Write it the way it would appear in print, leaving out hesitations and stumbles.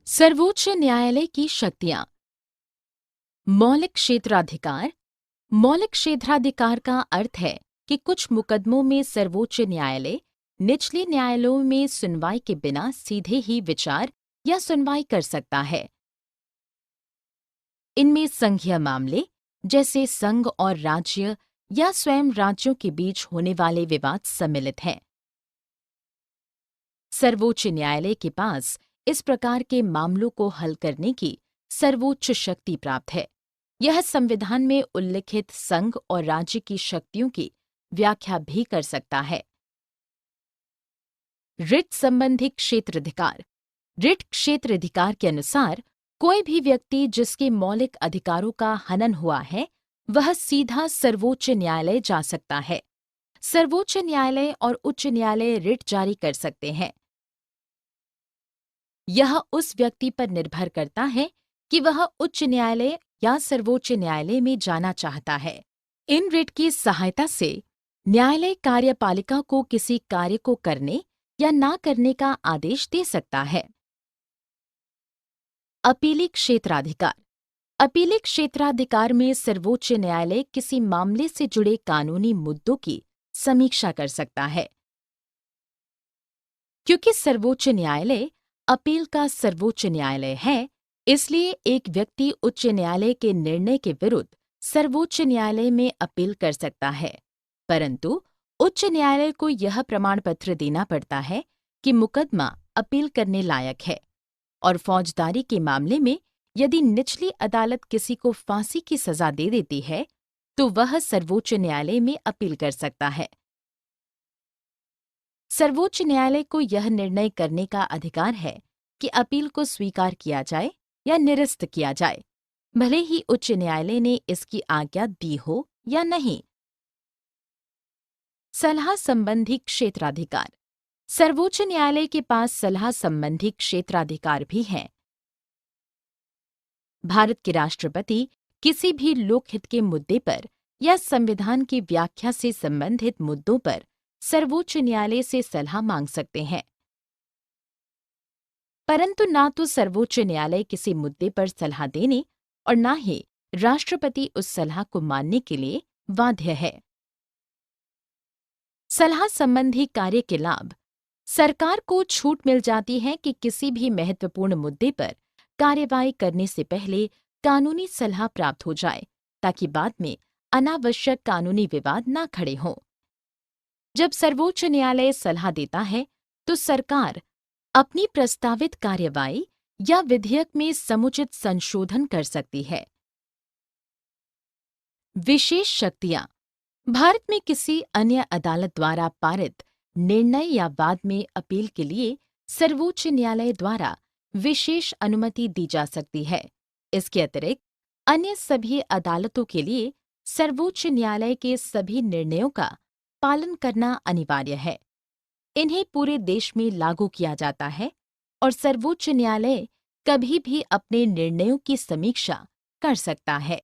सर्वोच्च न्यायालय की शक्तियां। मौलिक क्षेत्राधिकार। मौलिक क्षेत्राधिकार का अर्थ है कि कुछ मुकदमों में सर्वोच्च न्यायालय निचले न्यायालयों में सुनवाई के बिना सीधे ही विचार या सुनवाई कर सकता है। इनमें संघीय मामले जैसे संघ और राज्य या स्वयं राज्यों के बीच होने वाले विवाद सम्मिलित हैं। सर्वोच्च न्यायालय के पास इस प्रकार के मामलों को हल करने की सर्वोच्च शक्ति प्राप्त है। यह संविधान में उल्लिखित संघ और राज्य की शक्तियों की व्याख्या भी कर सकता है। रिट संबंधी क्षेत्राधिकार। रिट क्षेत्राधिकार के अनुसार कोई भी व्यक्ति जिसके मौलिक अधिकारों का हनन हुआ है वह सीधा सर्वोच्च न्यायालय जा सकता है। सर्वोच्च न्यायालय और उच्च न्यायालय रिट जारी कर सकते हैं। यह उस व्यक्ति पर निर्भर करता है कि वह उच्च न्यायालय या सर्वोच्च न्यायालय में जाना चाहता है। इन रिट की सहायता से न्यायालय कार्यपालिका को किसी कार्य को करने या ना करने का आदेश दे सकता है। अपीली क्षेत्राधिकार। अपीली क्षेत्राधिकार में सर्वोच्च न्यायालय किसी मामले से जुड़े कानूनी मुद्दों की समीक्षा कर सकता है। क्योंकि सर्वोच्च न्यायालय अपील का सर्वोच्च न्यायालय है, इसलिए एक व्यक्ति उच्च न्यायालय के निर्णय के विरुद्ध सर्वोच्च न्यायालय में अपील कर सकता है, परंतु उच्च न्यायालय को यह प्रमाण पत्र देना पड़ता है कि मुकदमा अपील करने लायक है। और फौजदारी के मामले में यदि निचली अदालत किसी को फांसी की सजा दे देती है, तो वह सर्वोच्च न्यायालय में अपील कर सकता है। सर्वोच्च न्यायालय को यह निर्णय करने का अधिकार है कि अपील को स्वीकार किया जाए या निरस्त किया जाए, भले ही उच्च न्यायालय ने इसकी आज्ञा दी हो या नहीं। सलाह संबंधी क्षेत्राधिकार। सर्वोच्च न्यायालय के पास सलाह संबंधी क्षेत्राधिकार भी हैं। भारत के राष्ट्रपति किसी भी लोकहित के मुद्दे पर या संविधान की व्याख्या से संबंधित मुद्दों पर सर्वोच्च न्यायालय से सलाह मांग सकते हैं, परंतु ना तो सर्वोच्च न्यायालय किसी मुद्दे पर सलाह देने और ना ही राष्ट्रपति उस सलाह को मानने के लिए बाध्य है। सलाह संबंधी कार्य के लाभ। सरकार को छूट मिल जाती है कि किसी भी महत्वपूर्ण मुद्दे पर कार्यवाही करने से पहले कानूनी सलाह प्राप्त हो जाए, ताकि बाद में अनावश्यक कानूनी विवाद न खड़े हों। जब सर्वोच्च न्यायालय सलाह देता है तो सरकार अपनी प्रस्तावित कार्यवाही या विधेयक में समुचित संशोधन कर सकती है। विशेष शक्तियां। भारत में किसी अन्य अदालत द्वारा पारित निर्णय या वाद में अपील के लिए सर्वोच्च न्यायालय द्वारा विशेष अनुमति दी जा सकती है। इसके अतिरिक्त अन्य सभी अदालतों के लिए सर्वोच्च न्यायालय के सभी निर्णयों का पालन करना अनिवार्य है। इन्हें पूरे देश में लागू किया जाता है और सर्वोच्च न्यायालय कभी भी अपने निर्णयों की समीक्षा कर सकता है।